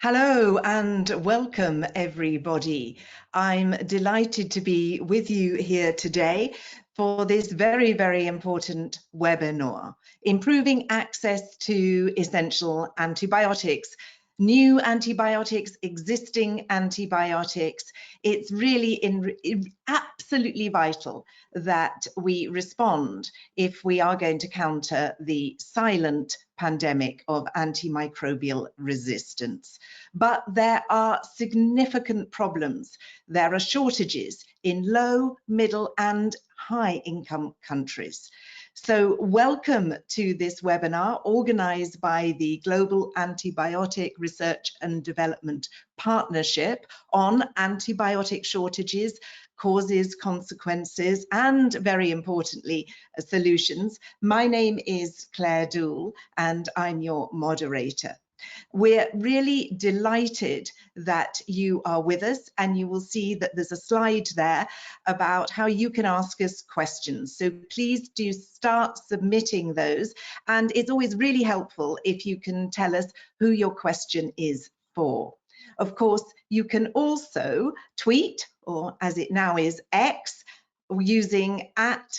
Hello and welcome everybody. I'm delighted to be with you here today for this very, very important webinar, Improving Access to Essential Antibiotics. New antibiotics, existing antibiotics. It's really absolutely vital that we respond if we are going to counter the silent pandemic of antimicrobial resistance. But there are significant problems. There are shortages in low, middle and high income countries. So welcome to this webinar organized by the Global Antibiotic Research and Development Partnership on antibiotic shortages, causes, consequences, and very importantly, solutions. My name is Doole and I'm your moderator. We're really delighted that you are with us, and you will see that there's a slide there about how you can ask us questions. So please do start submitting those, and it's always really helpful if you can tell us who your question is for. Of course, you can also tweet, or as it now is X, using @GARDP_AMR.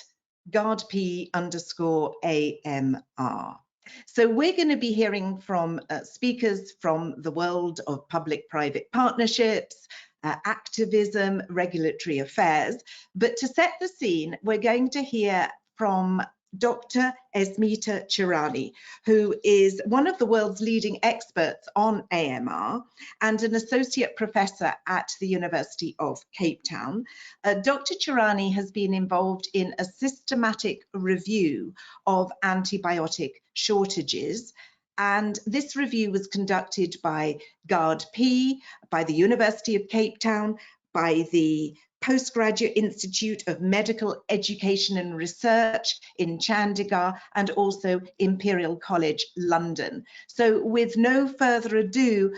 So we're going to be hearing from speakers from the world of public-private partnerships, activism, regulatory affairs. But to set the scene, we're going to hear from Dr. Esmita Charani, who is one of the world's leading experts on AMR and an associate professor at the University of Cape Town. Dr. Charani has been involved in a systematic review of antibiotic shortages, and this review was conducted by GARDP, by the University of Cape Town, by the Postgraduate Institute of Medical Education and Research in Chandigarh, and also Imperial College London. So with no further ado,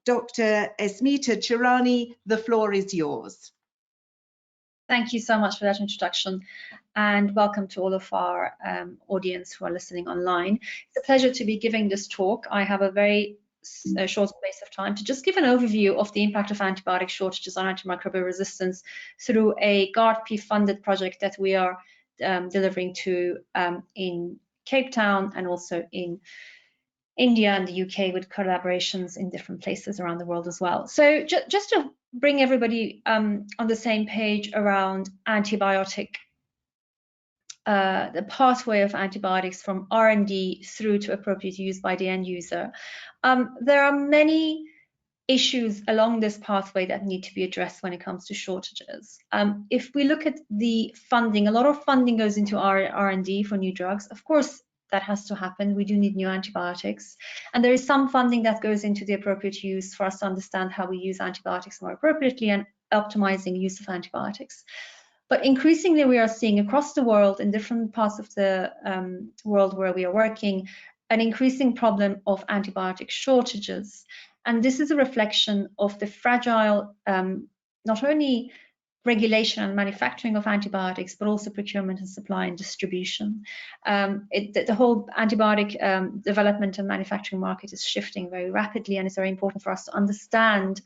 Dr. Esmita Charani, the floor is yours. Thank you so much for that introduction, and welcome to all of our audience who are listening online. It's a pleasure to be giving this talk. I have a very short space of time to just give an overview of the impact of antibiotic shortages on antimicrobial resistance through a GARDP funded project that we are delivering to in Cape Town and also in India and the UK, with collaborations in different places around the world as well. So just to bring everybody on the same page around antibiotic, the pathway of antibiotics from R&D through to appropriate use by the end user. There are many issues along this pathway that need to be addressed when it comes to shortages. If we look at the funding, a lot of funding goes into R&D for new drugs. Of course, that has to happen. We do need new antibiotics. And there is some funding that goes into the appropriate use for us to understand how we use antibiotics more appropriately and optimizing use of antibiotics. But increasingly, we are seeing across the world, in different parts of the world where we are working, an increasing problem of antibiotic shortages. And this is a reflection of the fragile, not only regulation and manufacturing of antibiotics, but also procurement and supply and distribution. The whole antibiotic development and manufacturing market is shifting very rapidly, and it's very important for us to understand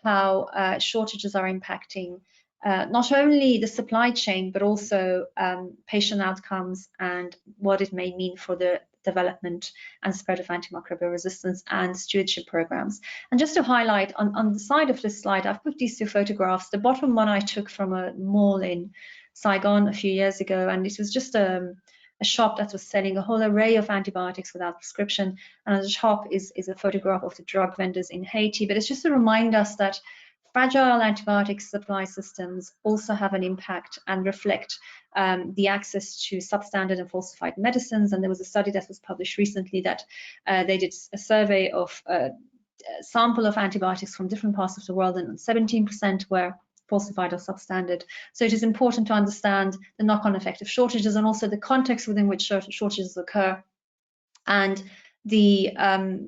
how shortages are impacting not only the supply chain, but also patient outcomes and what it may mean for the development and spread of antimicrobial resistance and stewardship programs. And just to highlight, on the side of this slide, I've put these two photographs. The bottom one I took from a mall in Saigon a few years ago, and it was just a shop that was selling a whole array of antibiotics without prescription. And on the top is a photograph of the drug vendors in Haiti. But it's just to remind us that fragile antibiotic supply systems also have an impact and reflect the access to substandard and falsified medicines. And there was a study that was published recently that they did a survey of a sample of antibiotics from different parts of the world, and 17% were falsified or substandard. So it is important to understand the knock-on effect of shortages and also the context within which shortages occur, and the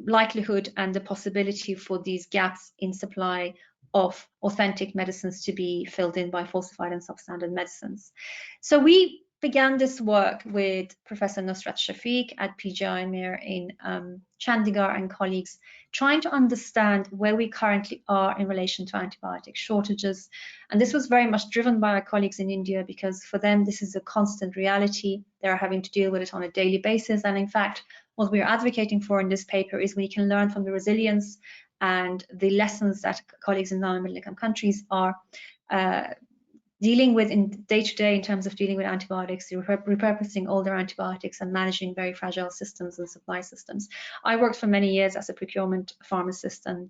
likelihood and the possibility for these gaps in supply of authentic medicines to be filled in by falsified and substandard medicines. So we began this work with Professor Nusrat Shafiq at PGI Mir in Chandigarh and colleagues, trying to understand where we currently are in relation to antibiotic shortages. And this was very much driven by our colleagues in India, because for them, this is a constant reality. They're having to deal with it on a daily basis. And in fact, what we're advocating for in this paper is we can learn from the resilience and the lessons that colleagues in low and middle income countries are dealing with in day-to-day in terms of dealing with antibiotics, repurposing older antibiotics and managing very fragile systems and supply systems. I worked for many years as a procurement pharmacist and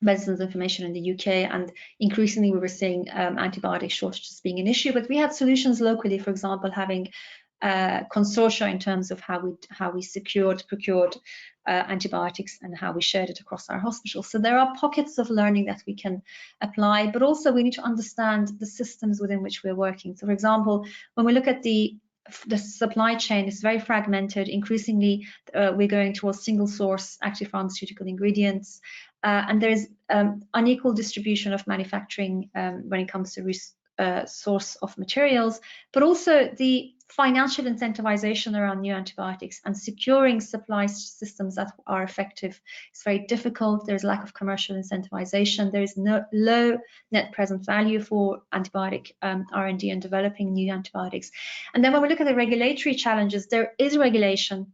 medicines information in the UK, and increasingly we were seeing antibiotic shortages being an issue, but we had solutions locally, for example, having consortia in terms of how we procured antibiotics and how we shared it across our hospitals. So there are pockets of learning that we can apply, but also we need to understand the systems within which we're working. So for example, when we look at the supply chain, is very fragmented. Increasingly, we're going towards single source active pharmaceutical ingredients, and there's unequal distribution of manufacturing when it comes to source of materials, but also the financial incentivization around new antibiotics and securing supply systems that are effective is very difficult. There's lack of commercial incentivization. There is low net present value for antibiotic R&D and developing new antibiotics. And then when we look at the regulatory challenges, there is regulation,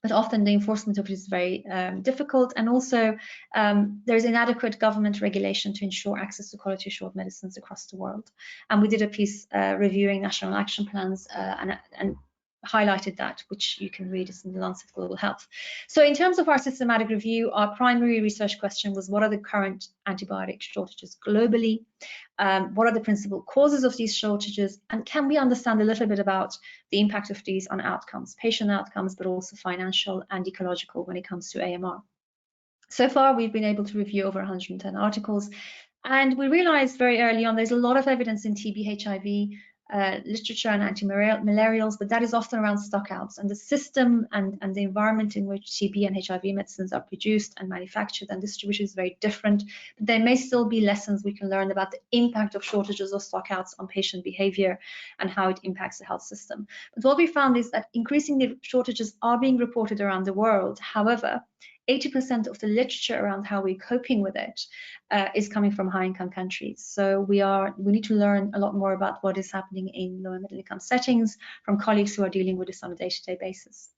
but often the enforcement of it is very difficult. And also there's inadequate government regulation to ensure access to quality assured medicines across the world. And we did a piece reviewing national action plans and highlighted that, which you can read is in the Lancet Global Health. So in terms of our systematic review, our primary research question was, what are the current antibiotic shortages globally? What are the principal causes of these shortages? And can we understand a little bit about the impact of these on outcomes, patient outcomes, but also financial and ecological when it comes to AMR? So far, we've been able to review over 110 articles. And we realized very early on, there's a lot of evidence in TB, HIV, literature and antimalarials, but that is often around stockouts, and the system and the environment in which TB and HIV medicines are produced and manufactured and distributed is very different. But there may still be lessons we can learn about the impact of shortages or stockouts on patient behavior and how it impacts the health system. But what we found is that increasingly shortages are being reported around the world. However, 80% of the literature around how we're coping with it is coming from high-income countries. So we need to learn a lot more about what is happening in low and middle-income settings from colleagues who are dealing with this on a day-to-day basis.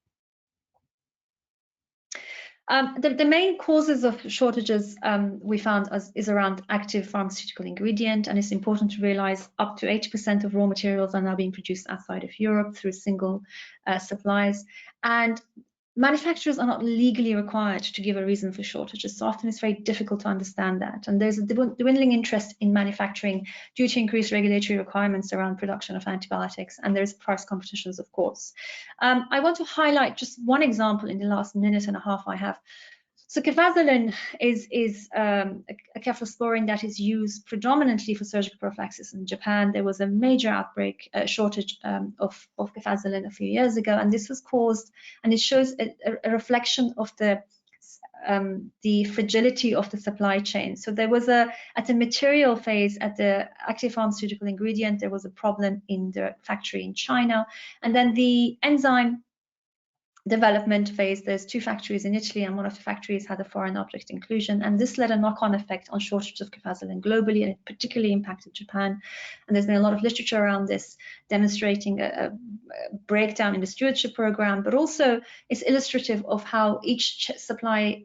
The main causes of shortages we found is around active pharmaceutical ingredient, and it's important to realize up to 80% of raw materials are now being produced outside of Europe through single supplies, and manufacturers are not legally required to give a reason for shortages, so often it's very difficult to understand that. And there's a dwindling interest in manufacturing due to increased regulatory requirements around production of antibiotics, and there's price competitions, of course. I want to highlight just one example in the last minute and a half I have. So cefazolin is a cephalosporin that is used predominantly for surgical prophylaxis in Japan. There was a major outbreak, shortage of cefazolin a few years ago, and this was caused, and it shows a reflection of the fragility of the supply chain. So there was at the material phase, at the active pharmaceutical ingredient, there was a problem in the factory in China, and then the enzyme development phase, there's 2 factories in Italy, and one of the factories had a foreign object inclusion, and this led a knock-on effect on shortage of cefazolin globally, and it particularly impacted Japan. And there's been a lot of literature around this demonstrating a breakdown in the stewardship program, but also it's illustrative of how each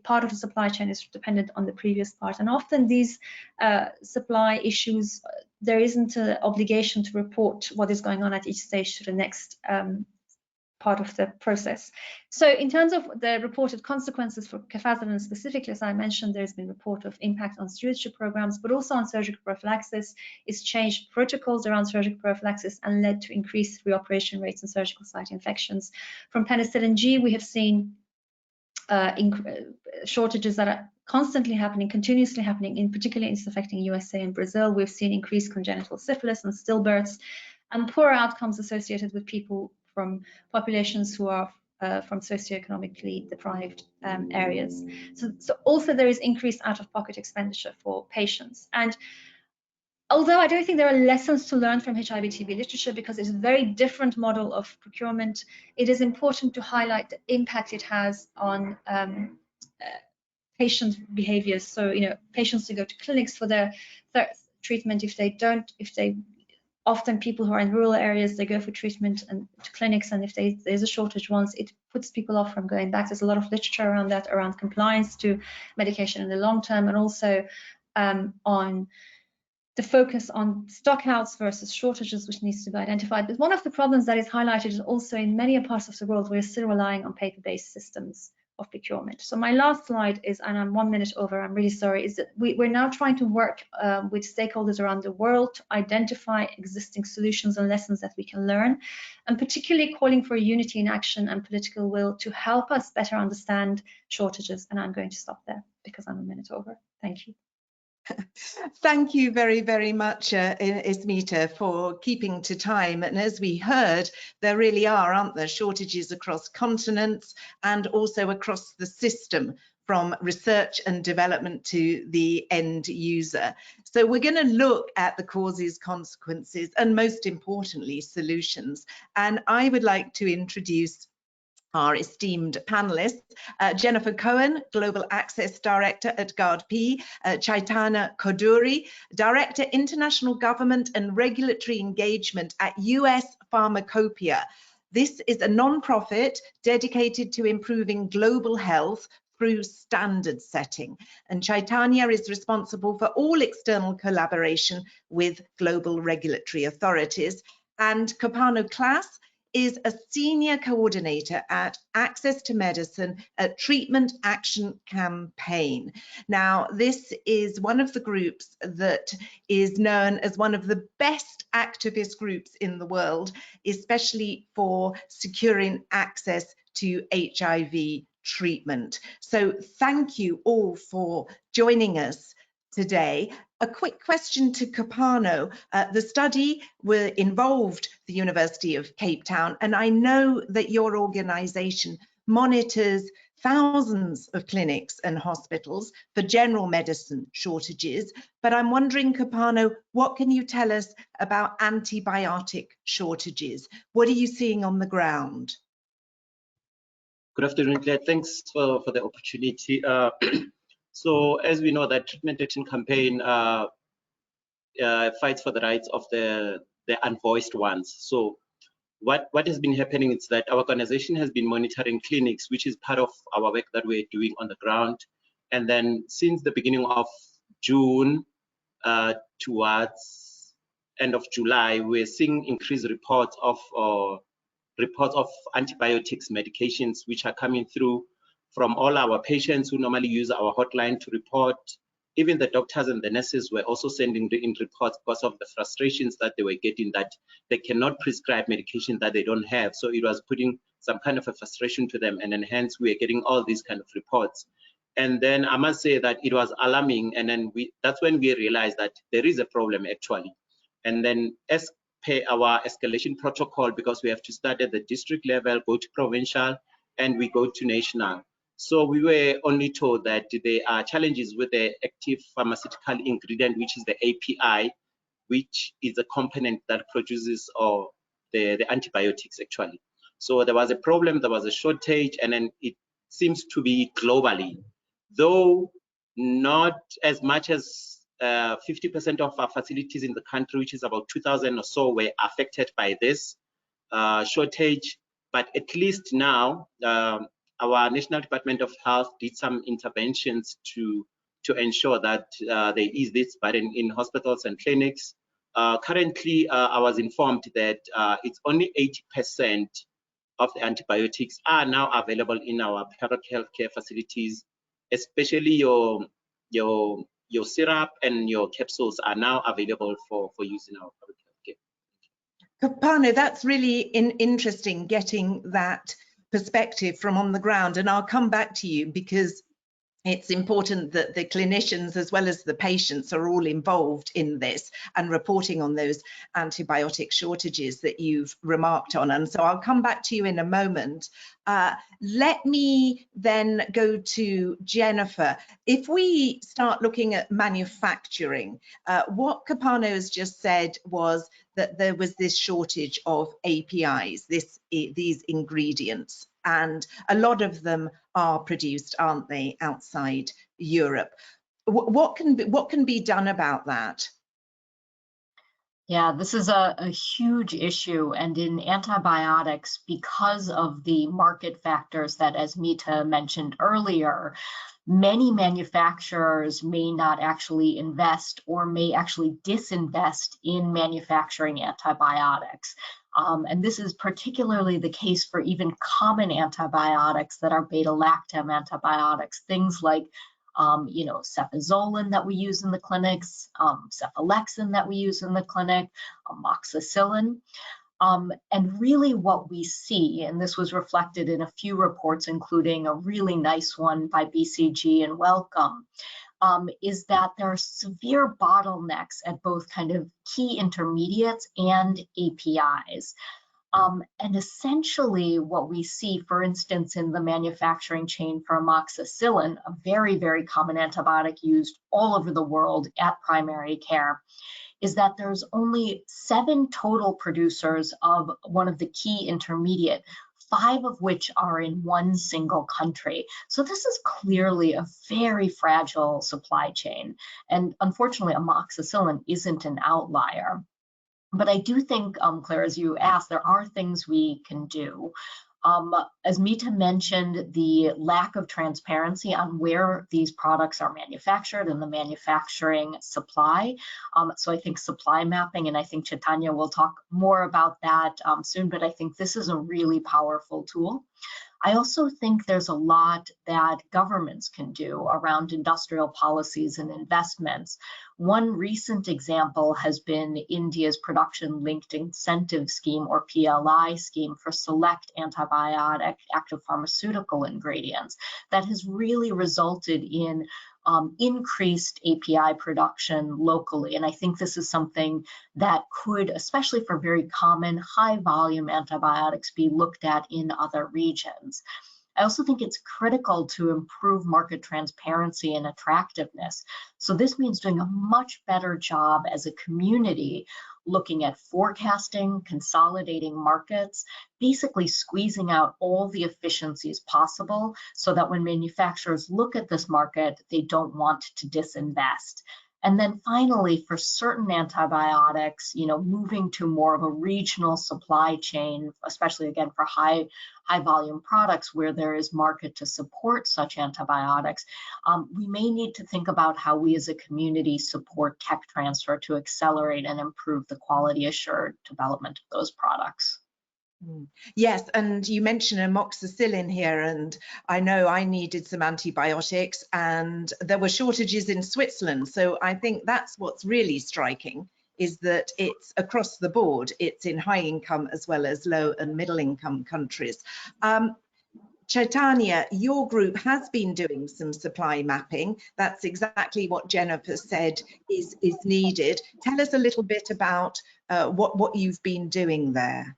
part of the supply chain is dependent on the previous part, and often these supply issues, there isn't an obligation to report what is going on at each stage to the next part of the process. So in terms of the reported consequences for cefazolin specifically, as I mentioned, there's been report of impact on stewardship programs, but also on surgical prophylaxis. It's changed protocols around surgical prophylaxis and led to increased reoperation rates and surgical site infections. From penicillin G, we have seen shortages that are constantly happening, continuously happening, in particularly it's affecting USA and Brazil. We've seen increased congenital syphilis and stillbirths, and poor outcomes associated with people from populations who are from socioeconomically deprived areas. So also there is increased out-of-pocket expenditure for patients. And although I don't think there are lessons to learn from HIV/TB literature because it's a very different model of procurement, it is important to highlight the impact it has on patient behaviors. So, patients who go to clinics for their treatment, often people who are in rural areas, they go for treatment and to clinics, and if there's a shortage once, it puts people off from going back. There's a lot of literature around that, around compliance to medication in the long term, and also on the focus on stockouts versus shortages, which needs to be identified. But one of the problems that is highlighted is also in many parts of the world, we're still relying on paper-based systems of procurement. So my last slide is, and I'm 1 minute over, I'm really sorry, is that we're now trying to work with stakeholders around the world to identify existing solutions and lessons that we can learn, and particularly calling for unity in action and political will to help us better understand shortages. And I'm going to stop there because I'm 1 minute over. Thank you. Thank you very, very much, Esmita, for keeping to time. And as we heard, there really aren't there, shortages across continents and also across the system, from research and development to the end user. So we're going to look at the causes, consequences, and most importantly, solutions. And I would like to introduce our esteemed panelists, Jennifer Cohn, Global Access Director at GARDP, Chaitanya Koduri, Director International Government and Regulatory Engagement at US Pharmacopeia. This is a non-profit dedicated to improving global health through standard setting. And Chaitanya is responsible for all external collaboration with global regulatory authorities. And Kopano Klaas is a senior coordinator at Access to Medicine, a treatment action campaign. Now, this is one of the groups that is known as one of the best activist groups in the world, especially for securing access to HIV treatment. So thank you all for joining us today. A quick question to Kopano. The study involved the University of Cape Town, and I know that your organisation monitors thousands of clinics and hospitals for general medicine shortages. But I'm wondering, Kopano, what can you tell us about antibiotic shortages? What are you seeing on the ground? Good afternoon, Claire. Thanks for the opportunity. So as we know, that treatment action campaign fights for the rights of the unvoiced ones. So what has been happening is that our organization has been monitoring clinics, which is part of our work that we're doing on the ground. And then since the beginning of June towards end of July, we're seeing increased reports of antibiotics medications which are coming through from all our patients who normally use our hotline to report. Even the doctors and the nurses were also sending in reports because of the frustrations that they were getting, that they cannot prescribe medication that they don't have. So it was putting some kind of a frustration to them, and then hence we are getting all these kind of reports. And then I must say that it was alarming, and then that's when we realized that there is a problem actually. And then as per our escalation protocol, because we have to start at the district level, go to provincial, and we go to national. So we were only told that there are challenges with the active pharmaceutical ingredient, which is the API, which is a component that produces the antibiotics actually. So there was a problem, there was a shortage, and then it seems to be globally, though not as much as 50% of our facilities in the country, which is about 2,000 or so, were affected by this shortage. But at least now, our National Department of Health did some interventions to ensure that there is this burden in hospitals and clinics. Currently, I was informed that it's only 80% of the antibiotics are now available in our private healthcare facilities, especially your syrup and your capsules are now available for use in our public healthcare. Kopano, that's really interesting, getting that perspective from on the ground, and I'll come back to you because it's important that the clinicians as well as the patients are all involved in this and reporting on those antibiotic shortages that you've remarked on. And so I'll come back to you in a moment. Let me then go to Jennifer. If we start looking at manufacturing, what Kopano has just said was that there was this shortage of APIs, these ingredients, and a lot of them are produced, aren't they, outside Europe? What can be done about that? Yeah, this is a huge issue, and in antibiotics, because of the market factors that Esmita mentioned earlier, many manufacturers may not actually invest or may actually disinvest in manufacturing antibiotics. And this is particularly the case for even common antibiotics that are beta-lactam antibiotics, things like cefazolin that we use in the clinics, cephalexin that we use in the clinic, amoxicillin. And really what we see, and this was reflected in a few reports, including a really nice one by BCG and Wellcome, is that there are severe bottlenecks at both kind of key intermediates and APIs. And essentially what we see, for instance, in the manufacturing chain for amoxicillin, a very, very common antibiotic used all over the world at primary care, is that there's only 7 total producers of one of the key intermediate, 5 of which are in one single country. So this is clearly a very fragile supply chain. And unfortunately, amoxicillin isn't an outlier. But I do think, Claire, as you asked, there are things we can do. As Mita mentioned, the lack of transparency on where these products are manufactured and the manufacturing supply. So I think supply mapping, and I think Chaitanya will talk more about that soon, but I think this is a really powerful tool. I also think there's a lot that governments can do around industrial policies and investments. One recent example has been India's Production Linked Incentive Scheme, or PLI scheme, for select antibiotic active pharmaceutical ingredients that has really resulted in increased API production locally. And I think this is something that could, especially for very common high volume antibiotics, be looked at in other regions. I also think it's critical to improve market transparency and attractiveness. So this means doing a much better job as a community, looking at forecasting, consolidating markets, basically squeezing out all the efficiencies possible so that when manufacturers look at this market, they don't want to disinvest. And then finally, for certain antibiotics, moving to more of a regional supply chain, especially again for high volume products where there is market to support such antibiotics, we may need to think about how we as a community support tech transfer to accelerate and improve the quality assured development of those products. Yes, and you mentioned amoxicillin here, and I know I needed some antibiotics and there were shortages in Switzerland. So I think that's what's really striking, is that it's across the board. It's in high income as well as low and middle income countries. Chaitanya, your group has been doing some supply mapping. That's exactly what Jennifer said is needed. Tell us a little bit about what you've been doing there.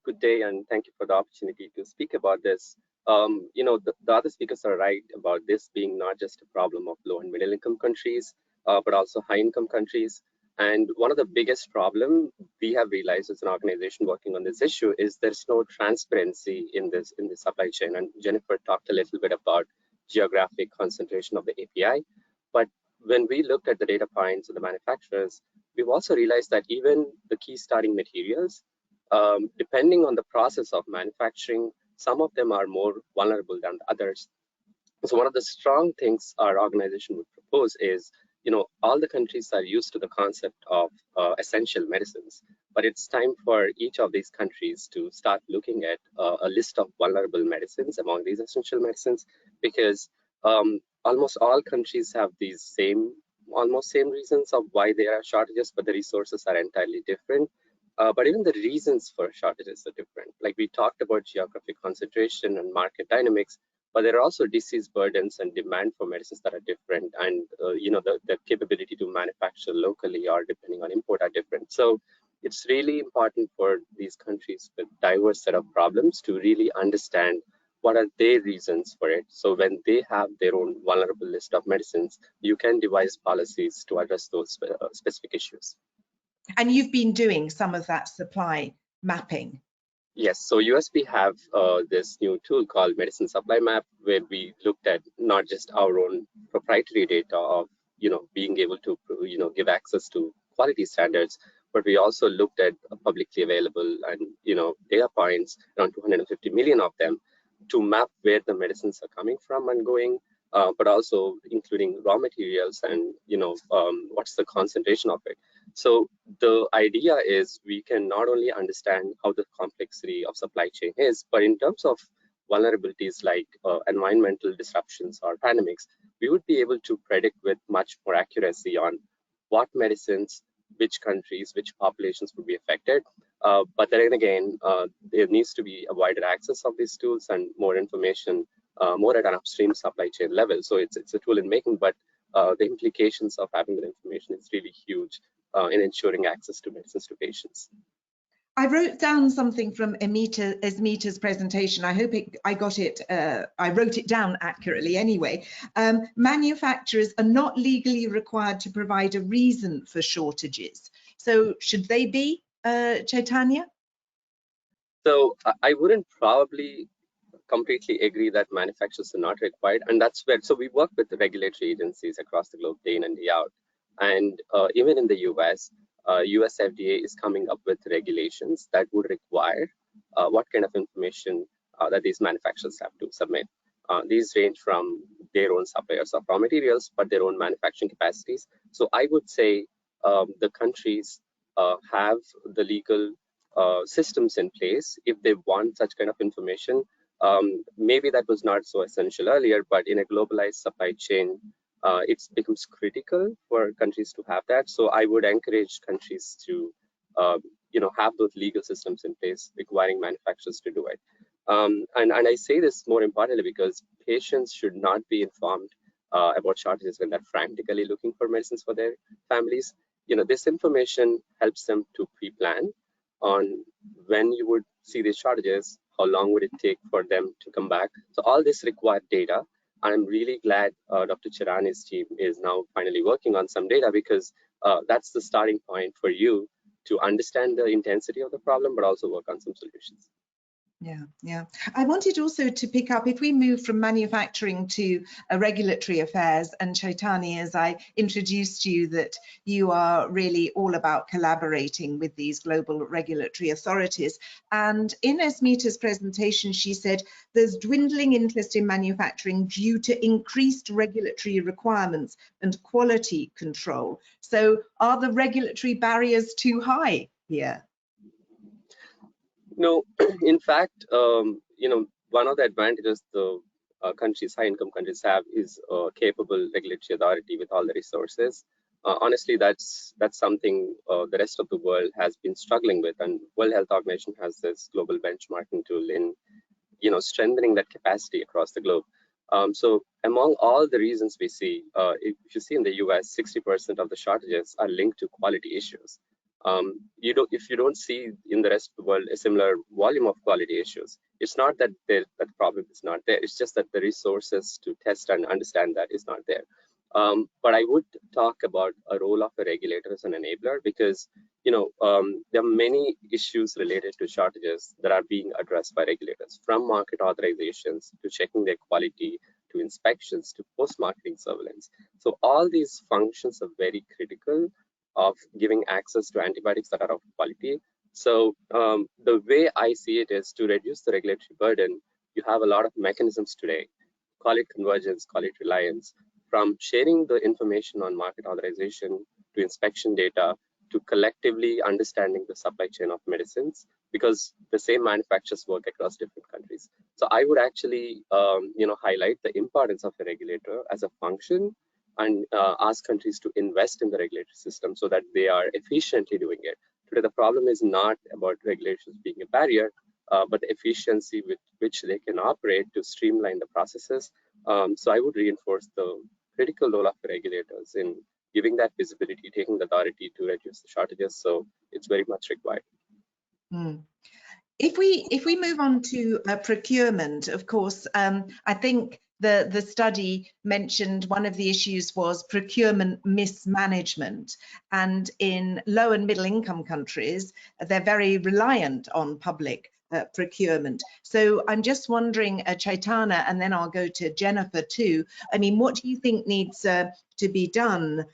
Good day, and thank you for the opportunity to speak about this. The other speakers are right about this being not just a problem of low and middle income countries, but also high income countries. And one of the biggest problems we have realized as an organization working on this issue is there's no transparency in the supply chain. And Jennifer talked a little bit about geographic concentration of the API. But when we looked at the data points of the manufacturers, we've also realized that even the key starting materials, depending on the process of manufacturing, some of them are more vulnerable than others. So one of the strong things our organization would propose is, all the countries are used to the concept of essential medicines, but it's time for each of these countries to start looking at a list of vulnerable medicines among these essential medicines, because almost all countries have these almost same reasons of why there are shortages, but the resources are entirely different. But even the reasons for shortages are different. Like we talked about geographic concentration and market dynamics, but there are also disease burdens and demand for medicines that are different, and the capability to manufacture locally or depending on import are different. So it's really important for these countries with diverse set of problems to really understand what are their reasons for it. So when they have their own vulnerable list of medicines, you can devise policies to address those specific issues. And you've been doing some of that supply mapping. Yes, so USP have this new tool called Medicine Supply Map, where we looked at not just our own proprietary data of being able to give access to quality standards, but we also looked at publicly available and data points, around 250 million of them, to map where the medicines are coming from and going, but also including raw materials and what's the concentration of it. So the idea is we can not only understand how the complexity of supply chain is, but in terms of vulnerabilities like environmental disruptions or pandemics, we would be able to predict with much more accuracy on what medicines, which countries, which populations would be affected. But then again, there needs to be a wider access of these tools and more information, more at an upstream supply chain level. So it's a tool in making, but the implications of having that information is really huge in ensuring access to medicines to patients. I wrote down something from Esmita's presentation. I hope I got it. I wrote it down accurately anyway. Manufacturers are not legally required to provide a reason for shortages. So should they be, Chaitanya? So I wouldn't probably completely agree that manufacturers are not required, and that's where, so we work with the regulatory agencies across the globe day in and day out, and even in the US FDA is coming up with regulations that would require what kind of information that these manufacturers have to submit. These range from their own suppliers of raw materials, but their own manufacturing capacities. So I would say the countries have the legal systems in place if they want such kind of information. Maybe that was not so essential earlier, but in a globalized supply chain, it becomes critical for countries to have that. So I would encourage countries to, have those legal systems in place requiring manufacturers to do it. And I say this more importantly because patients should not be informed about shortages when they're frantically looking for medicines for their families. This information helps them to pre-plan on when you would see these shortages, how long would it take for them to come back. So all this required data. I'm really glad Dr. Charani's team is now finally working on some data, because that's the starting point for you to understand the intensity of the problem, but also work on some solutions. Yeah. I wanted also to pick up, if we move from manufacturing to regulatory affairs, and Chaitanya, as I introduced you, that you are really all about collaborating with these global regulatory authorities. And in Esmita's presentation, she said there's dwindling interest in manufacturing due to increased regulatory requirements and quality control. So are the regulatory barriers too high here? No, in fact, one of the advantages the countries, high-income countries have is a capable regulatory authority with all the resources. Honestly, that's something the rest of the world has been struggling with, and World Health Organization has this global benchmarking tool in, strengthening that capacity across the globe. So among all the reasons we see, if you see in the US, 60% of the shortages are linked to quality issues. If you don't see in the rest of the world a similar volume of quality issues, it's not that that problem is not there. It's just that the resources to test and understand that is not there. But I would talk about a role of a regulator as an enabler, because there are many issues related to shortages that are being addressed by regulators, from market authorizations to checking their quality to inspections to post-marketing surveillance. So all these functions are very critical of giving access to antibiotics that are of quality. So the way I see it is to reduce the regulatory burden. You have a lot of mechanisms today, call it convergence, call it reliance, from sharing the information on market authorization to inspection data to collectively understanding the supply chain of medicines, because the same manufacturers work across different countries. So I would actually highlight the importance of a regulator as a function, and ask countries to invest in the regulatory system so that they are efficiently doing it. Today, the problem is not about regulations being a barrier, but the efficiency with which they can operate to streamline the processes. So I would reinforce the critical role of the regulators in giving that visibility, taking the authority to reduce the shortages. So it's very much required. If we move on to procurement, of course, I think the study mentioned one of the issues was procurement mismanagement, and in low and middle income countries, they're very reliant on public procurement. So I'm just wondering, Chaitanya, and then I'll go to Jennifer too. I mean, what do you think needs to be done,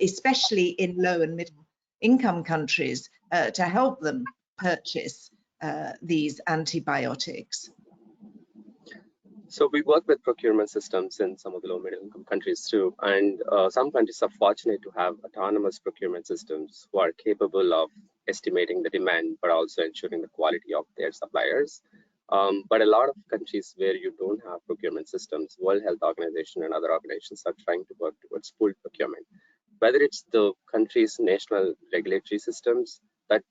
especially in low and middle income countries, to help them purchase these antibiotics? So we work with procurement systems in some of the low middle income countries too, and some countries are fortunate to have autonomous procurement systems who are capable of estimating the demand but also ensuring the quality of their suppliers. But a lot of countries where you don't have procurement systems, World Health Organization and other organizations are trying to work towards pooled procurement. Whether it's the country's national regulatory systems that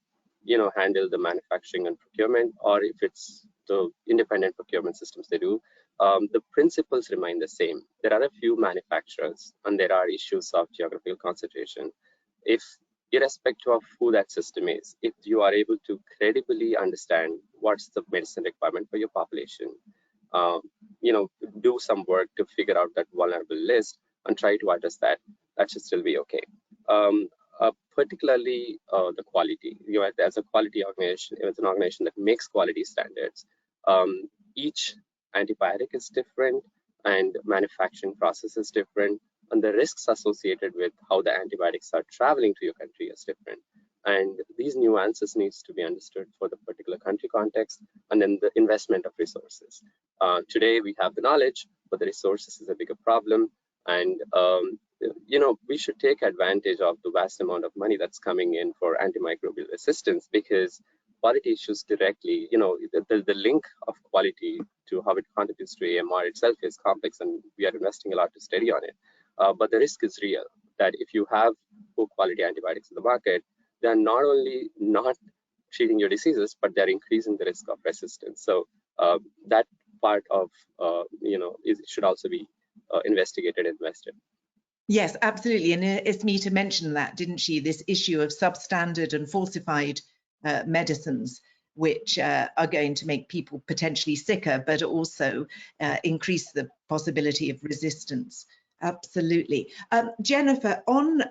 handle the manufacturing and procurement, or if it's the independent procurement systems they do, the principles remain the same. There are a few manufacturers and there are issues of geographical concentration. If irrespective of who that system is, if you are able to credibly understand what's the medicine requirement for your population, do some work to figure out that vulnerable list and try to address that, that should still be okay. Particularly the quality. As a quality organization, it's an organization that makes quality standards. Each antibiotic is different and manufacturing process is different, and the risks associated with how the antibiotics are traveling to your country is different. And these nuances needs to be understood for the particular country context, and then the investment of resources. Today we have the knowledge, but the resources is a bigger problem. And we should take advantage of the vast amount of money that's coming in for antimicrobial resistance, because quality issues directly, the link of quality to how it contributes to AMR itself is complex, and we are investing a lot to study on it. But the risk is real, that if you have poor quality antibiotics in the market, they're not only not treating your diseases, but they're increasing the risk of resistance. So that part of, should also be investigated and invested. Yes, absolutely. And Esmita mentioned that, didn't she? This issue of substandard and falsified medicines, which are going to make people potentially sicker, but also increase the possibility of resistance. Absolutely. Jennifer, on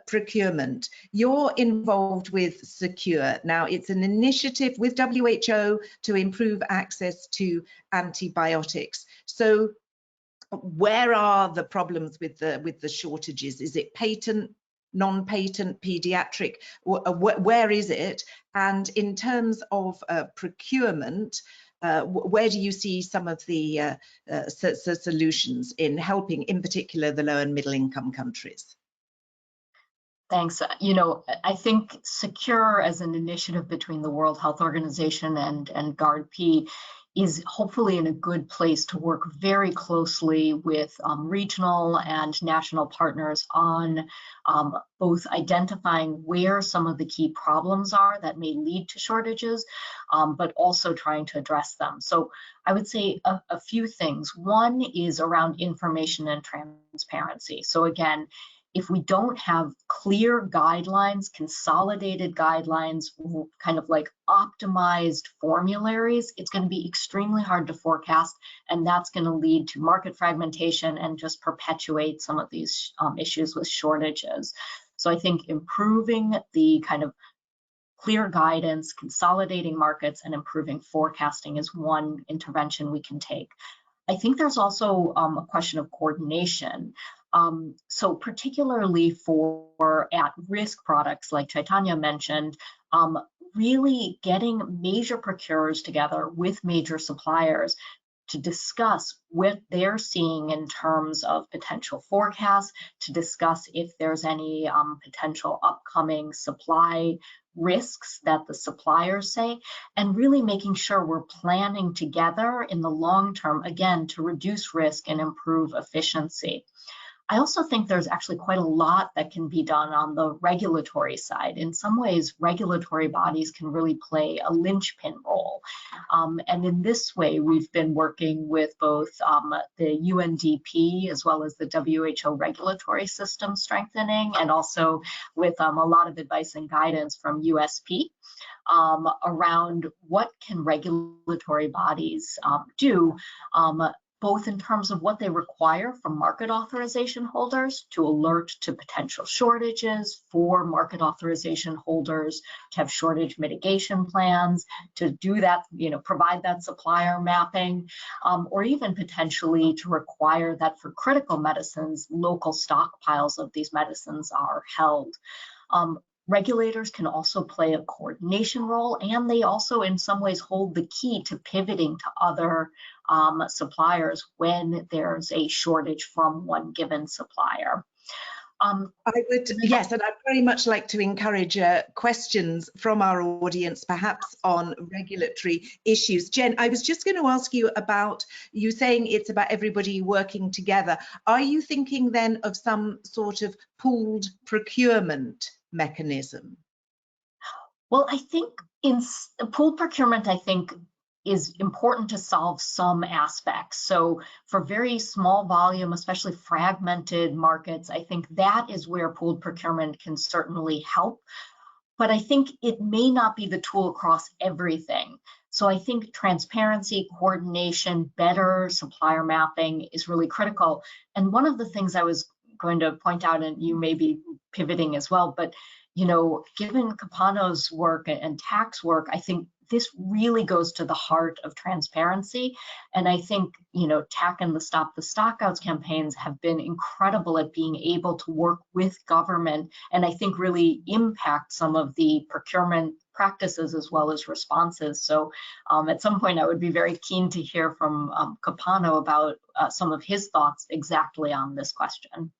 procurement, you're involved with Secure. Now, it's an initiative with WHO to improve access to antibiotics. So where are the problems with the shortages? Is it patent, non-patent, pediatric? Where is it? And in terms of procurement, where do you see some of the solutions in helping, in particular, the low and middle income countries? Thanks. I think Secure as an initiative between the World Health Organization and GARDP is hopefully in a good place to work very closely with regional and national partners on both identifying where some of the key problems are that may lead to shortages, but also trying to address them. So I would say a few things. One is around information and transparency. So again, if we don't have clear guidelines, consolidated guidelines, kind of like optimized formularies, it's going to be extremely hard to forecast, and that's going to lead to market fragmentation and just perpetuate some of these issues with shortages. So I think improving the kind of clear guidance, consolidating markets, and improving forecasting is one intervention we can take. I think there's also a question of coordination. So particularly for at-risk products like Chaitanya mentioned, really getting major procurers together with major suppliers to discuss what they're seeing in terms of potential forecasts, to discuss if there's any potential upcoming supply risks that the suppliers say, and really making sure we're planning together in the long term, again, to reduce risk and improve efficiency. I also think there's actually quite a lot that can be done on the regulatory side. In some ways, regulatory bodies can really play a linchpin role. And in this way, we've been working with both the UNDP as well as the WHO regulatory system strengthening, and also with a lot of advice and guidance from USP around what can regulatory bodies do, both in terms of what they require from market authorization holders to alert to potential shortages, for market authorization holders to have shortage mitigation plans, to do that, provide that supplier mapping, or even potentially to require that for critical medicines, local stockpiles of these medicines are held. Regulators can also play a coordination role, and they also in some ways hold the key to pivoting to other suppliers when there's a shortage from one given supplier. Yes, and I'd very much like to encourage questions from our audience, perhaps on regulatory issues. Jen, I was just going to ask you about, you saying it's about everybody working together. Are you thinking then of some sort of pooled procurement mechanism? Well, I think in pooled procurement, is important to solve some aspects. So for very small volume, especially fragmented markets, I think that is where pooled procurement can certainly help. But I think it may not be the tool across everything. So I think transparency, coordination, better supplier mapping is really critical. And one of the things I was going to point out, and you may be pivoting as well, but given Kopano's work and tax work, I think this really goes to the heart of transparency. And I think, TAC and the Stop the Stockouts campaigns have been incredible at being able to work with government and I think really impact some of the procurement practices as well as responses. So at some point, I would be very keen to hear from Kopano about some of his thoughts exactly on this question.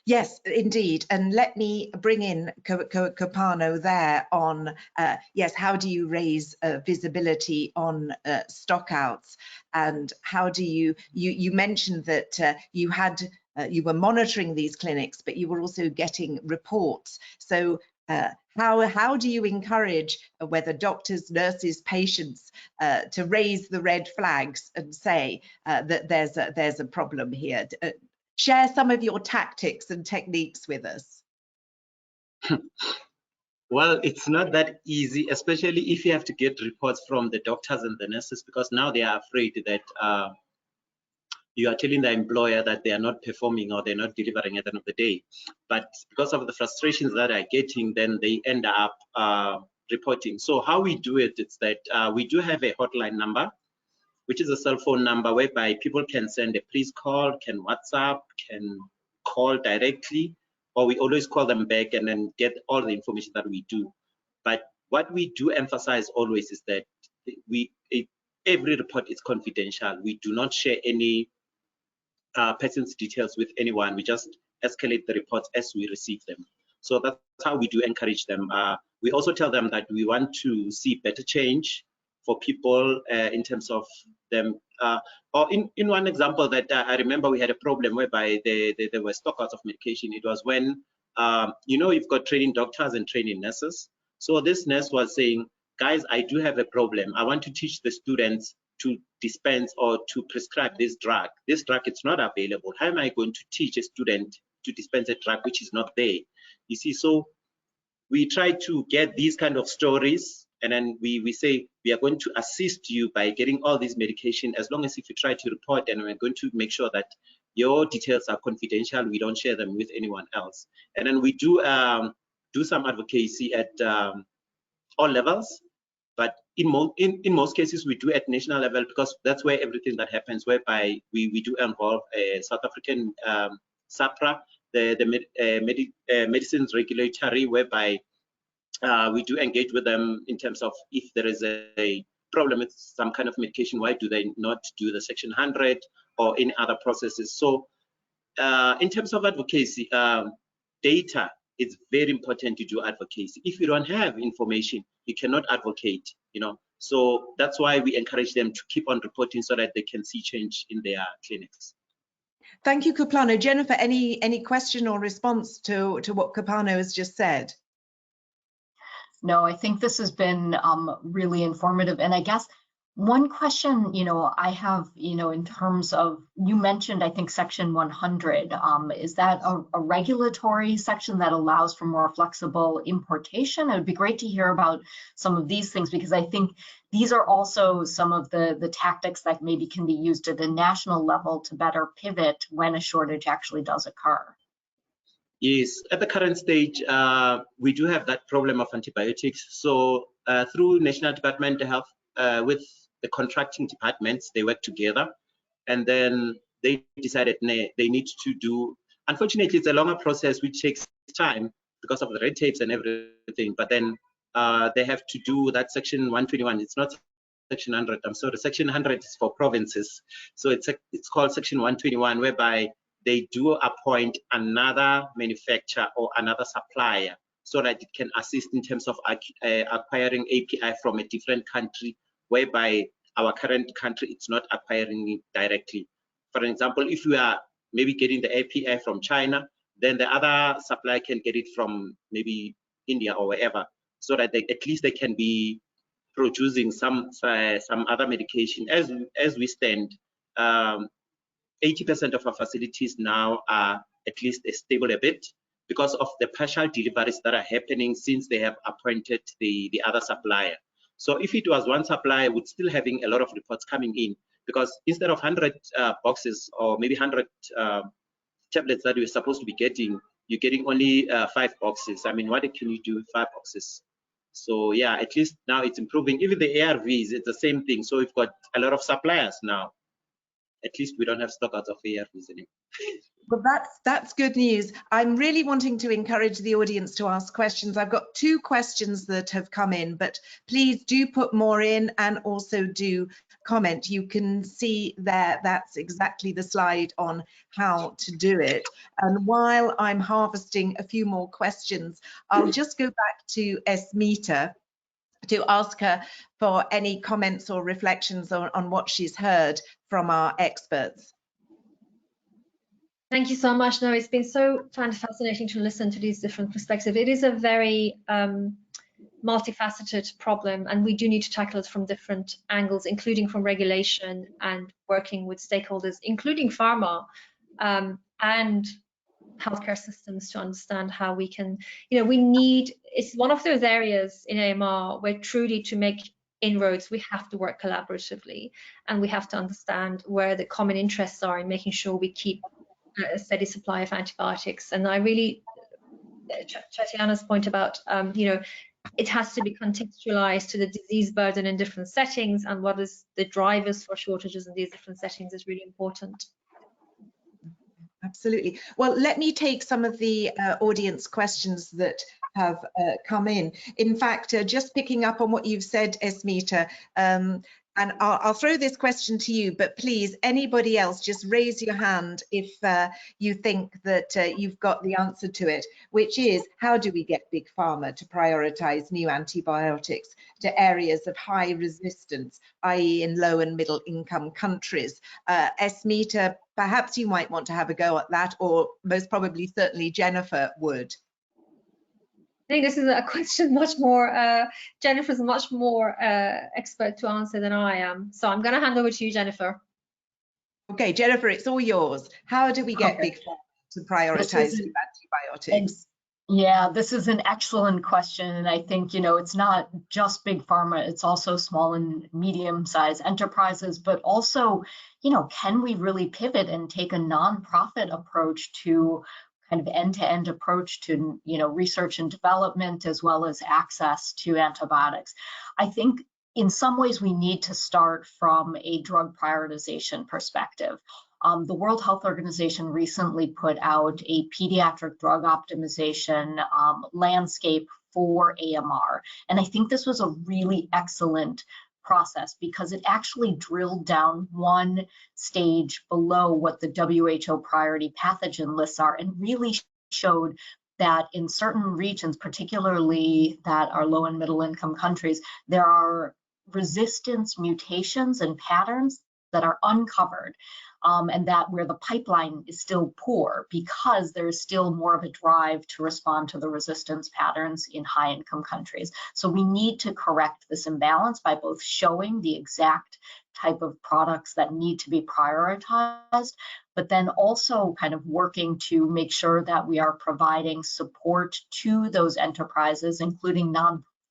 Yes, indeed. And let me bring in Kopano there on, yes, how do you raise visibility on stockouts, and how do you mentioned that you were monitoring these clinics, but you were also getting reports. So how do you encourage whether doctors, nurses, patients to raise the red flags and say that there's a problem here? Share some of your tactics and techniques with us. Well, it's not that easy, especially if you have to get reports from the doctors and the nurses, because now they are afraid that you are telling the employer that they are not performing or they're not delivering at the end of the day. But because of the frustrations that are getting, then they end up reporting. So how we do it is that we do have a hotline number, which is a cell phone number whereby people can send a please call, can WhatsApp, can call directly, or we always call them back and then get all the information that we do. But what we do emphasize always is that every report is confidential. We do not share any person's details with anyone. We just escalate the reports as we receive them. So that's how we do encourage them. We also tell them that we want to see better change for people in terms of them. Or in one example that I remember, we had a problem whereby there were stockouts of medication. It was when, you've got training doctors and training nurses. So this nurse was saying, guys, I do have a problem. I want to teach the students to dispense or to prescribe this drug. This drug, it's not available. How am I going to teach a student to dispense a drug which is not there? You see, so we try to get these kind of stories, and then we say we are going to assist you by getting all this medication, as long as if you try to report, and we're going to make sure that your details are confidential. We don't share them with anyone else. And then we do some advocacy at all levels, but in most cases we do at national level, because that's where everything that happens, whereby we do involve a South African SAPRA, the medicines regulatory, whereby we do engage with them in terms of if there is a problem with some kind of medication, why do they not do the Section 100 or any other processes? So in terms of advocacy, data, it's very important to do advocacy. If you don't have information, you cannot advocate, So that's why we encourage them to keep on reporting so that they can see change in their clinics. Thank you, Kopano. Jennifer, any question or response to what Kopano has just said? No, I think this has been really informative. And I guess one question, I have, in terms of, you mentioned, I think, Section 100. Is that a regulatory section that allows for more flexible importation? It would be great to hear about some of these things, because I think these are also some of the tactics that maybe can be used at the national level to better pivot when a shortage actually does occur. Yes, at the current stage, we do have that problem of antibiotics. So through National Department of Health, with the contracting departments, they work together, and then they decided they need to do, unfortunately, it's a longer process which takes time because of the red tapes and everything, but then they have to do that Section 121. It's not Section 100, I'm sorry, Section 100 is for provinces. So it's called Section 121, whereby they do appoint another manufacturer or another supplier so that it can assist in terms of acquiring API from a different country, whereby our current country it's not acquiring it directly. For example, if we are maybe getting the API from China, then the other supplier can get it from maybe India or wherever, so that at least they can be producing some other medication. As we stand, 80% of our facilities now are at least stable a bit because of the partial deliveries that are happening since they have appointed the other supplier. So if it was one supplier, we're still having a lot of reports coming in, because instead of 100 boxes or maybe 100 tablets that we're supposed to be getting, you're getting only 5 boxes. I mean, what can you do with 5 boxes? So yeah, at least now it's improving. Even the ARVs, it's the same thing. So we've got a lot of suppliers now. At least we don't have stockouts of ARVs anymore. Well, that's good news. I'm really wanting to encourage the audience to ask questions. I've got 2 questions that have come in, but please do put more in and also do comment. You can see there, that's exactly the slide on how to do it. And while I'm harvesting a few more questions, I'll just go back to Esmita to ask her for any comments or reflections on what she's heard from our experts. Thank you so much. No, it's been so fascinating to listen to these different perspectives. It is a very multifaceted problem, and we do need to tackle it from different angles, including from regulation and working with stakeholders, including pharma and healthcare systems, to understand how we can, it's one of those areas in AMR where truly to make inroads, we have to work collaboratively, and we have to understand where the common interests are in making sure we keep a steady supply of antibiotics. And I really, Chaitanya's point about, it has to be contextualized to the disease burden in different settings, and what is the drivers for shortages in these different settings is really important. Absolutely. Well, let me take some of the audience questions that have come in. In fact, just picking up on what you've said, Esmita, and I'll throw this question to you, but please, anybody else, just raise your hand if you think that you've got the answer to it, which is, how do we get Big Pharma to prioritize new antibiotics to areas of high resistance, i.e. in low and middle income countries? Esmita, perhaps you might want to have a go at that, or most probably, certainly Jennifer would. I think this is a question much more, Jennifer's much more expert to answer than I am. So I'm going to hand over to you, Jennifer. Okay, Jennifer, it's all yours. How do we get Big Pharma to prioritize new antibiotics? Yeah, this is an excellent question. And I think, it's not just Big Pharma, it's also small and medium-sized enterprises, but also, can we really pivot and take a nonprofit approach to kind of end-to-end approach to research and development, as well as access to antibiotics? I think in some ways we need to start from a drug prioritization perspective. The World Health Organization recently put out a pediatric drug optimization landscape for AMR, and I think this was a really excellent process because it actually drilled down one stage below what the WHO priority pathogen lists are, and really showed that in certain regions, particularly that are low and middle income countries, there are resistance mutations and patterns that are uncovered. and that where the pipeline is still poor because there is still more of a drive to respond to the resistance patterns in high-income countries. So we need to correct this imbalance by both showing the exact type of products that need to be prioritized, but then also kind of working to make sure that we are providing support to those enterprises, including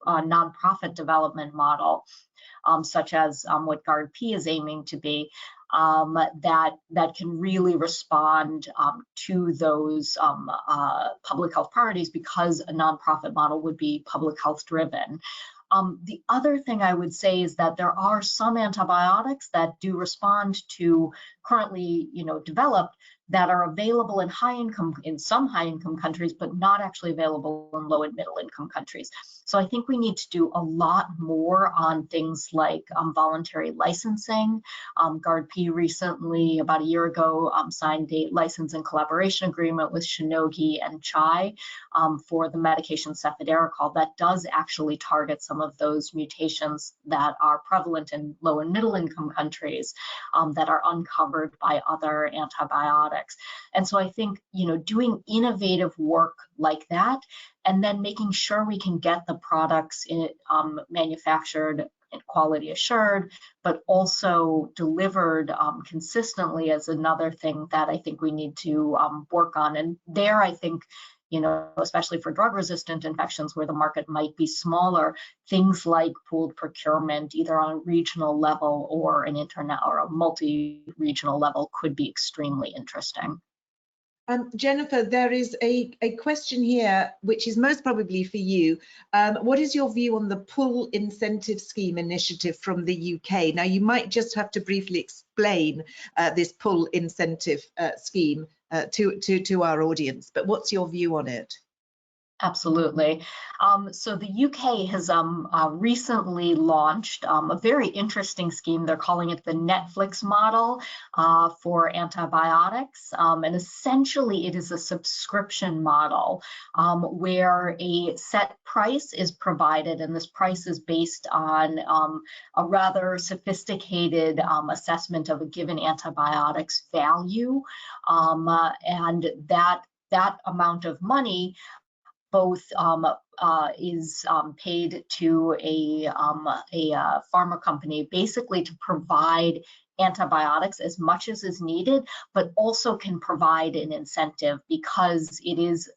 nonprofit development model, such as what GARDP is aiming to be, that can really respond to those public health priorities, because a nonprofit model would be public health driven. The other thing I would say is that there are some antibiotics that do respond to currently, developed, that are available in some high-income countries, but not actually available in low and middle-income countries. So I think we need to do a lot more on things like voluntary licensing. GARDP recently, about a year ago, signed a license and collaboration agreement with Shionogi and Chai for the medication cefiderocol that does actually target some of those mutations that are prevalent in low and middle-income countries that are uncovered by other antibiotics. And so I think, doing innovative work like that, and then making sure we can get the products manufactured and quality assured, but also delivered consistently, is another thing that I think we need to work on. And there, I think, especially for drug-resistant infections where the market might be smaller, things like pooled procurement, either on a regional level or an internet or a multi-regional level, could be extremely interesting. Jennifer, there is a question here, which is most probably for you. What is your view on the pull incentive scheme initiative from the UK? Now, you might just have to briefly explain this pull incentive scheme to our audience, but what's your view on it? Absolutely. So the UK has recently launched a very interesting scheme. They're calling it the Netflix model for antibiotics. And essentially, it is a subscription model where a set price is provided, and this price is based on a rather sophisticated assessment of a given antibiotic's value. And that amount of money both is paid to a pharma company, basically to provide antibiotics as much as is needed, but also can provide an incentive because it is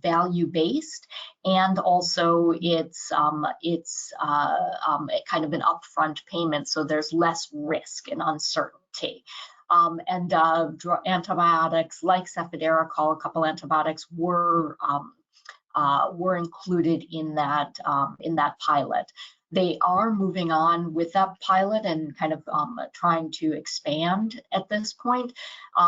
value-based, and also it's kind of an upfront payment, so there's less risk and uncertainty. And antibiotics like cefiderocol, a couple antibiotics were included in that pilot. They are moving on with that pilot and kind of trying to expand at this point.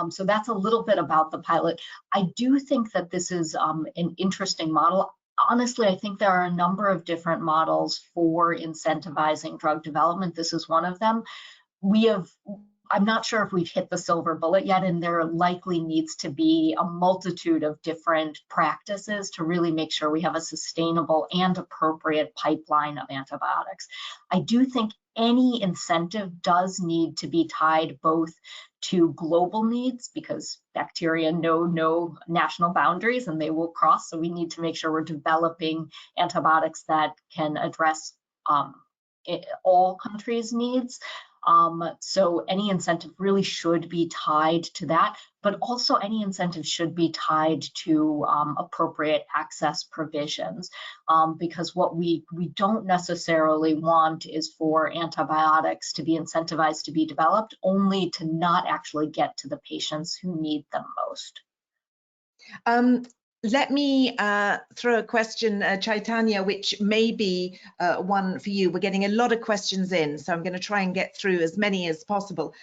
So that's a little bit about the pilot. I do think that this is an interesting model. Honestly, I think there are a number of different models for incentivizing drug development. This is one of them. I'm not sure if we've hit the silver bullet yet, and there likely needs to be a multitude of different practices to really make sure we have a sustainable and appropriate pipeline of antibiotics. I do think any incentive does need to be tied both to global needs, because bacteria know no national boundaries and they will cross. So we need to make sure we're developing antibiotics that can address all countries' needs. So any incentive really should be tied to that, but also any incentive should be tied to appropriate access provisions, because what we don't necessarily want is for antibiotics to be incentivized to be developed, only to not actually get to the patients who need them most. Let me throw a question, Chaitanya, which may be one for you. We're getting a lot of questions in, so I'm going to try and get through as many as possible.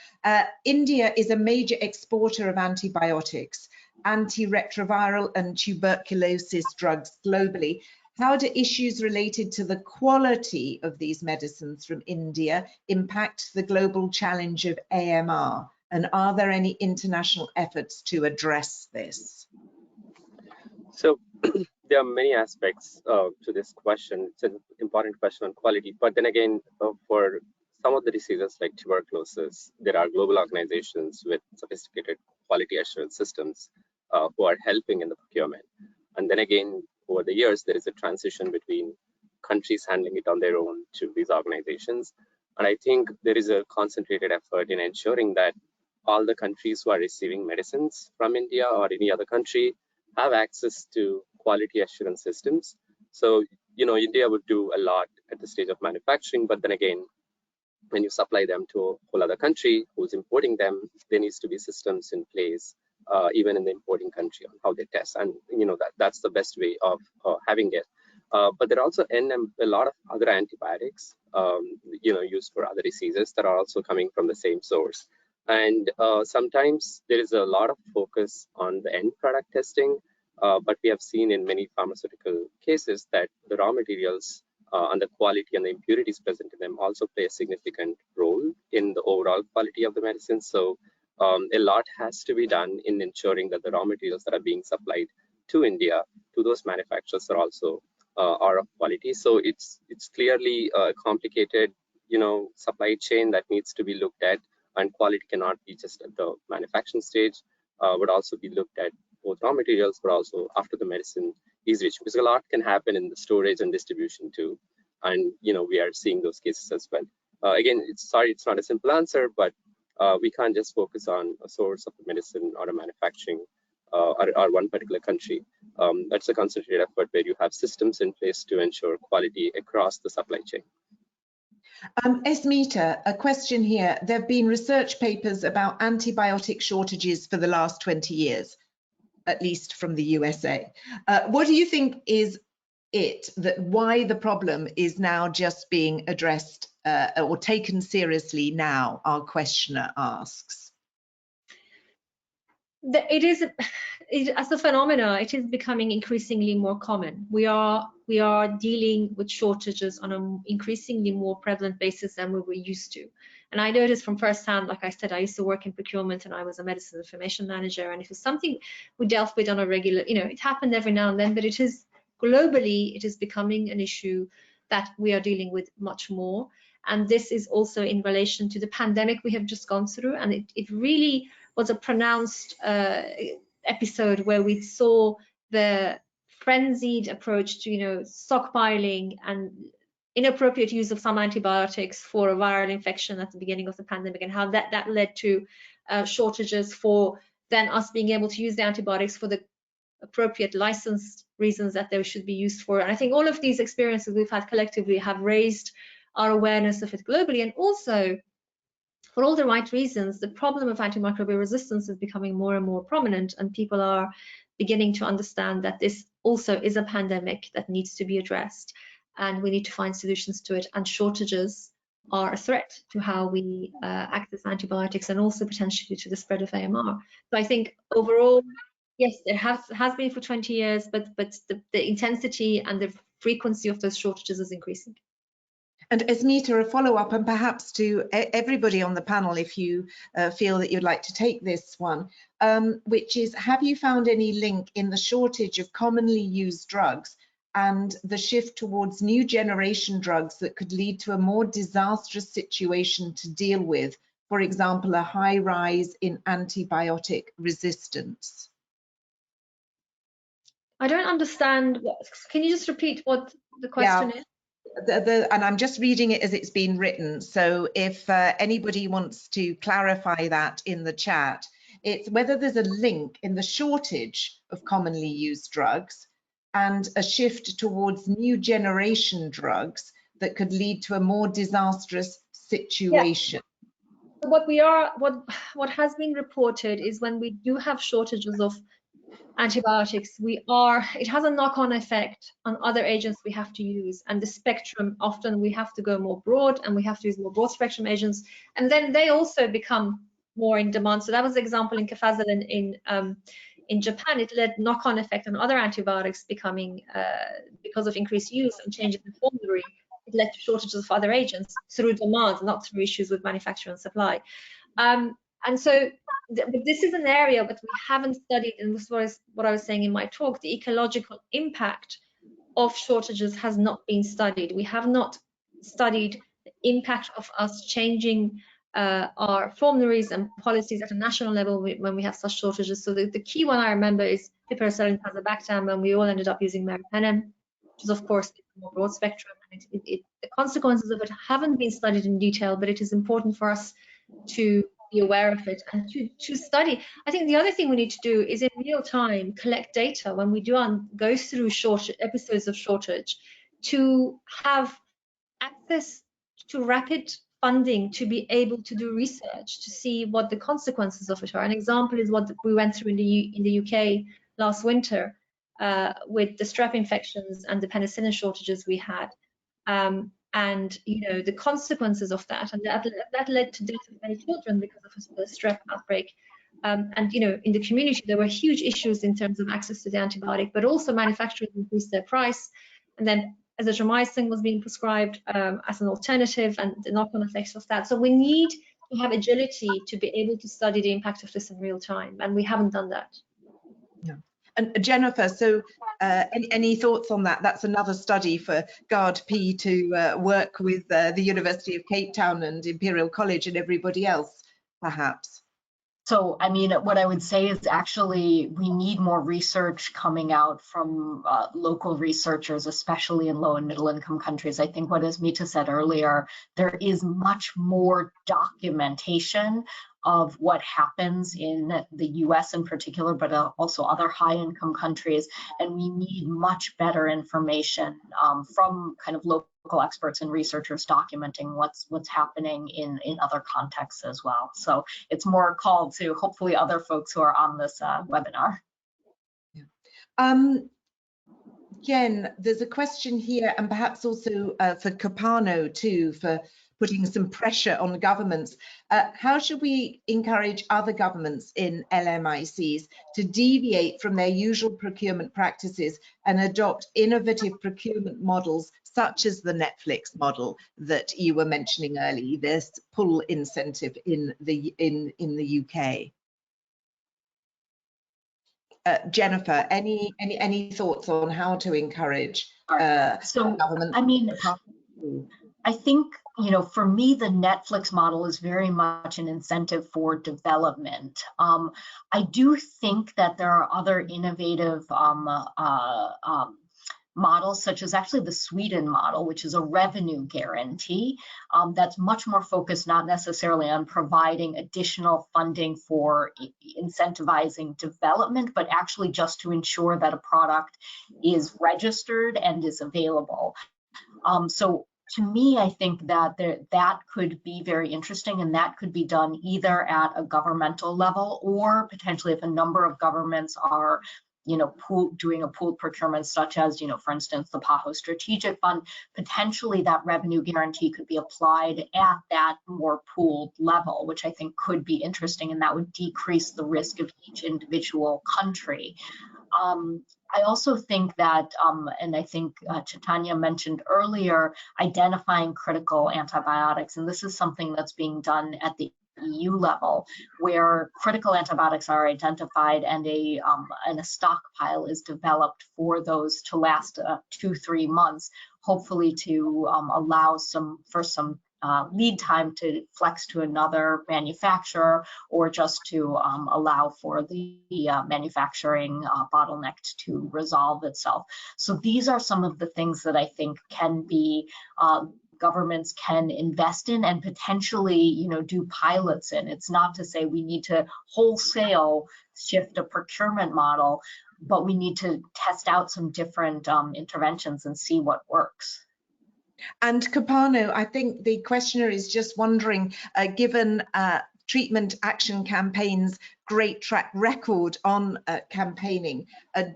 India is a major exporter of antibiotics, antiretroviral and tuberculosis drugs globally. How do issues related to the quality of these medicines from India impact the global challenge of AMR? And are there any international efforts to address this? So there are many aspects to this question. It's an important question on quality, but then again, for some of the diseases like tuberculosis, there are global organizations with sophisticated quality assurance systems who are helping in the procurement. And then again, over the years, there is a transition between countries handling it on their own to these organizations. And I think there is a concentrated effort in ensuring that all the countries who are receiving medicines from India or any other country have access to quality assurance systems. So, you know, India would do a lot at the stage of manufacturing, but then again, when you supply them to a whole other country who's importing them, there needs to be systems in place, even in the importing country, on how they test. And, you know, that's the best way of having it. But there are also a lot of other antibiotics, you know, used for other diseases that are also coming from the same source. And sometimes there is a lot of focus on the end product testing, but we have seen in many pharmaceutical cases that the raw materials and the quality and the impurities present in them also play a significant role in the overall quality of the medicine. So a lot has to be done in ensuring that the raw materials that are being supplied to India, to those manufacturers, are also are of quality. So it's clearly a complicated, you know, supply chain that needs to be looked at, and quality cannot be just at the manufacturing stage, but also be looked at both raw materials, but also after the medicine is reached, because a lot can happen in the storage and distribution too. And, you know, we are seeing those cases as well. Again, it's not a simple answer, but we can't just focus on a source of the medicine or a manufacturing or one particular country. That's a concentrated effort where you have systems in place to ensure quality across the supply chain. Esmita, a question here. There have been research papers about antibiotic shortages for the last 20 years, at least from the USA. What do you think is why the problem is now just being addressed or taken seriously now, our questioner asks? As a phenomena, it is becoming increasingly more common. We are dealing with shortages on an increasingly more prevalent basis than we were used to. And I noticed from firsthand, like I said, I used to work in procurement and I was a medicine information manager, and it was something we dealt with on a regular, you know, it happened every now and then, but it is globally, it is becoming an issue that we are dealing with much more. And this is also in relation to the pandemic we have just gone through, and it really was a pronounced episode where we saw the frenzied approach to, you know, stockpiling and inappropriate use of some antibiotics for a viral infection at the beginning of the pandemic, and how that led to shortages for then us being able to use the antibiotics for the appropriate licensed reasons that they should be used for. And I think all of these experiences we've had collectively have raised our awareness of it globally, and also, for all the right reasons, the problem of antimicrobial resistance is becoming more and more prominent, and people are beginning to understand that this also is a pandemic that needs to be addressed, and we need to find solutions to it. And shortages are a threat to how we access antibiotics, and also potentially to the spread of AMR. So I think overall, yes, there has been for 20 years, but the intensity and the frequency of those shortages is increasing. And Esmita, a follow-up, and perhaps to everybody on the panel, if you feel that you'd like to take this one, which is, have you found any link in the shortage of commonly used drugs and the shift towards new generation drugs that could lead to a more disastrous situation to deal with, for example, a high rise in antibiotic resistance? I don't understand. Can you just repeat what the question is? And I'm just reading it as it's been written. So if anybody wants to clarify that in the chat, it's whether there's a link in the shortage of commonly used drugs and a shift towards new generation drugs that could lead to a more disastrous situation. Yeah. What has been reported is when we do have shortages of antibiotics, it has a knock-on effect on other agents we have to use, and the spectrum, often we have to go more broad and we have to use more broad spectrum agents, and then they also become more in demand. So that was the example in cefazolin in Japan. It led knock-on effect on other antibiotics becoming, because of increased use and changes in formulary, it led to shortages of other agents through demand, not through issues with manufacture and supply. And so this is an area that we haven't studied, and this was what I was saying in my talk. The ecological impact of shortages has not been studied. We have not studied the impact of us changing our formularies and policies at a national level when we have such shortages. So the key one I remember is piperacillin tazobactam, when we all ended up using meropenem, which is of course more broad spectrum. And the consequences of it haven't been studied in detail, but it is important for us to be aware of it and to study. I think the other thing we need to do is in real time collect data when we do go through episodes of shortage, to have access to rapid funding to be able to do research to see what the consequences of it are. An example is what we went through in the UK last winter with the strep infections and the penicillin shortages we had. And the consequences of that, and that led to death of many children because of the strep outbreak. And in the community there were huge issues in terms of access to the antibiotic, but also manufacturers increased their price, and then azithromycin was being prescribed as an alternative, and the knock-on effects of that. So we need to have agility to be able to study the impact of this in real time, and we haven't done that. Yeah. And Jennifer, so any thoughts on that? That's another study for GARDP to work with the University of Cape Town and Imperial College and everybody else, perhaps. So, I mean, what I would say is actually we need more research coming out from local researchers, especially in low and middle income countries. I think what Esmita said earlier, there is much more documentation of what happens in the US in particular, but also other high income countries. And we need much better information from kind of local experts and researchers documenting what's happening in other contexts as well. So it's more a call to hopefully other folks who are on this webinar. Yeah. Jen, there's a question here, and perhaps also for Kopano too, for putting some pressure on governments. How should we encourage other governments in LMICs to deviate from their usual procurement practices and adopt innovative procurement models such as the Netflix model that you were mentioning earlier, this pull incentive in the UK? Jennifer, any thoughts on how to encourage governments? I mean, I think, for me, the Netflix model is very much an incentive for development. I do think that there are other innovative models, such as actually the Sweden model, which is a revenue guarantee that's much more focused not necessarily on providing additional funding for incentivizing development, but actually just to ensure that a product is registered and is available. So to me, I think that that could be very interesting, and that could be done either at a governmental level or potentially if a number of governments are doing a pooled procurement, such as, for instance, the PAHO Strategic Fund, potentially that revenue guarantee could be applied at that more pooled level, which I think could be interesting, and that would decrease the risk of each individual country. I also think that, and I think Chaitanya mentioned earlier, identifying critical antibiotics, and this is something that's being done at the EU level, where critical antibiotics are identified and a stockpile is developed for those to last 2-3 months, hopefully to allow some lead time to flex to another manufacturer, or just to allow for the manufacturing bottleneck to resolve itself. So these are some of the things that I think can be governments can invest in and potentially, do pilots in. It's not to say we need to wholesale shift a procurement model, but we need to test out some different interventions and see what works. And Kopano, I think the questioner is just wondering, given treatment action campaigns' great track record on campaigning,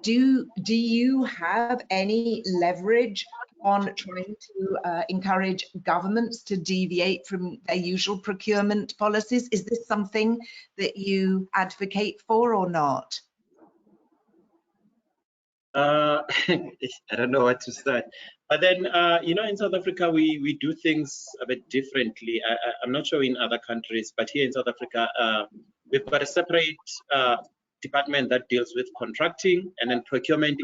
do you have any leverage on trying to encourage governments to deviate from their usual procurement policies? Is this something that you advocate for or not? I don't know what to start. But then, in South Africa, we do things a bit differently. I'm not sure in other countries, but here in South Africa, we've got a separate department that deals with contracting, and then procurement,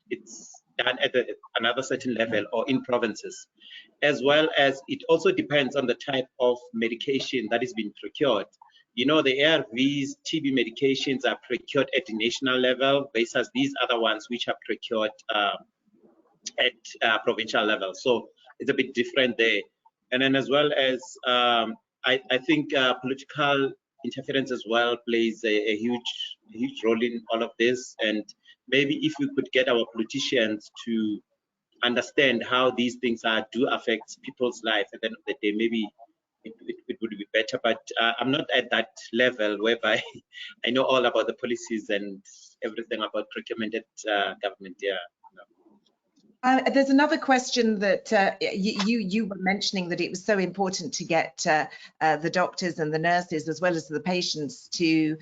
it's done at another certain level or in provinces. as well as it also depends on the type of medication that is being procured. You know, the ARVs, TB medications are procured at the national level versus these other ones which are procured at provincial level. So it's a bit different there. And then as well as I think political interference as well plays a huge role in all of this. And maybe if we could get our politicians to understand how these things do affect people's life at the end of the day, maybe it would be better. But I'm not at that level whereby I know all about the policies and everything about procurement at government. Yeah. There's another question that you were mentioning, that it was so important to get the doctors and the nurses as well as the patients to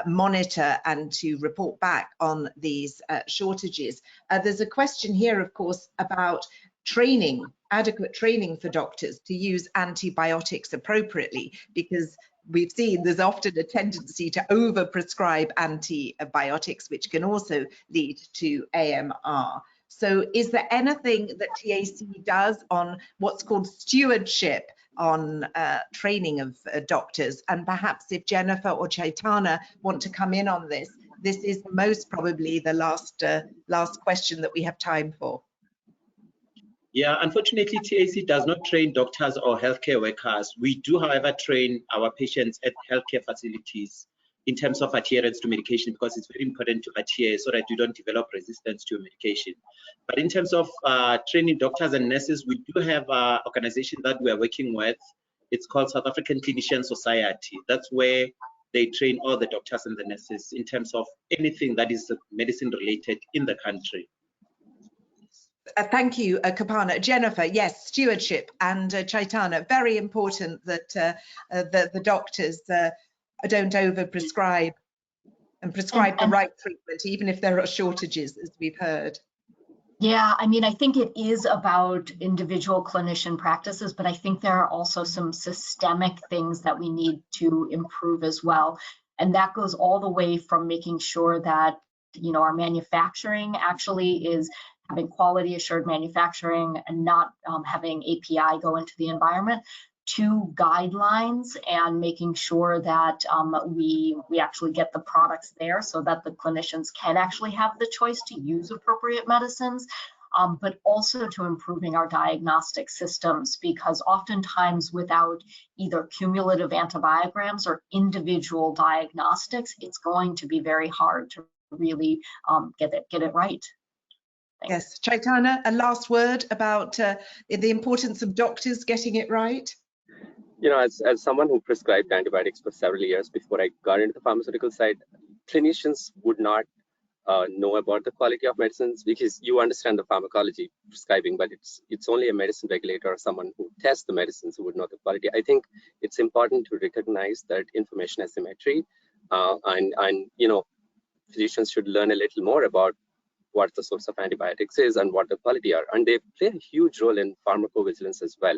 monitor and to report back on these shortages. There's a question here, of course, about training, adequate training for doctors to use antibiotics appropriately, because we've seen there's often a tendency to overprescribe antibiotics, which can also lead to AMR. So is there anything that TAC does on what's called stewardship on training of doctors? And perhaps if Jennifer or Chaitanya want to come in on this, this is most probably the last question that we have time for. Yeah, unfortunately, TAC does not train doctors or healthcare workers. We do, however, train our patients at healthcare facilities in terms of adherence to medication, because it's very important to adhere so that you don't develop resistance to medication. But in terms of training doctors and nurses, we do have an organization that we are working with. It's called South African Clinician Society. That's where they train all the doctors and the nurses in terms of anything that is medicine related in the country. Thank you, Kopano. Jennifer, yes, stewardship, and Chaitanya, very important that the doctors don't overprescribe and prescribe the right treatment, even if there are shortages, as we've heard. Yeah, I mean, I think it is about individual clinician practices, but I think there are also some systemic things that we need to improve as well. And that goes all the way from making sure that, you know, our manufacturing actually is having quality assured manufacturing and not having API go into the environment, to guidelines and making sure that we actually get the products there so that the clinicians can actually have the choice to use appropriate medicines, but also to improving our diagnostic systems, because oftentimes without either cumulative antibiograms or individual diagnostics, it's going to be very hard to really get it right. Thanks. Yes, Chaitanya, a last word about the importance of doctors getting it right. You know, as someone who prescribed antibiotics for several years before I got into the pharmaceutical side, clinicians would not know about the quality of medicines, because you understand the pharmacology prescribing, but it's only a medicine regulator or someone who tests the medicines who would know the quality. I think it's important to recognize that information asymmetry, and you know, physicians should learn a little more about what the source of antibiotics is and what the quality are, and they play a huge role in pharmacovigilance as well.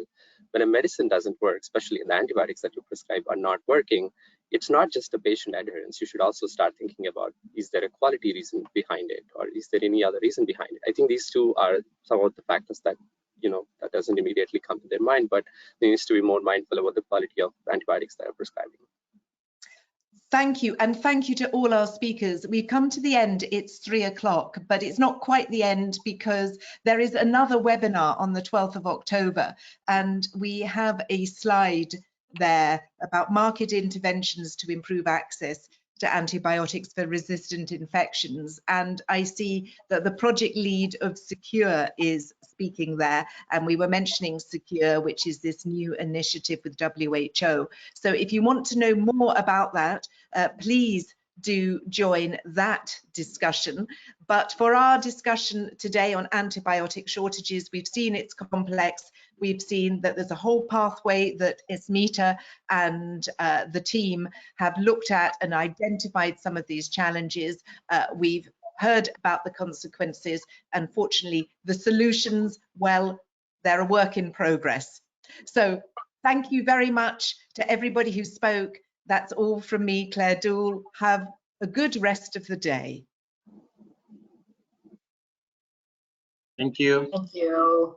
When a medicine doesn't work, especially the antibiotics that you prescribe are not working, it's not just a patient adherence. You should also start thinking about, is there a quality reason behind it, or is there any other reason behind it? I think these two are some of the factors that, you know, that doesn't immediately come to their mind, but there needs to be more mindful about the quality of antibiotics that are prescribing. Thank you, and thank you to all our speakers. We've come to the end. It's 3 o'clock, but it's not quite the end, because there is another webinar on the 12th of October, and we have a slide there about market interventions to improve access to antibiotics for resistant infections. And I see that the project lead of Secure is speaking there, and we were mentioning Secure, which is this new initiative with WHO. So if you want to know more about that, please do join that discussion. But for our discussion today on antibiotic shortages, we've seen it's complex. We've seen that there's a whole pathway that Esmita and the team have looked at and identified some of these challenges. We've heard about the consequences. Unfortunately, the solutions, well, they're a work in progress. So thank you very much to everybody who spoke. That's all from me, Claire Doole. Have a good rest of the day. Thank you. Thank you.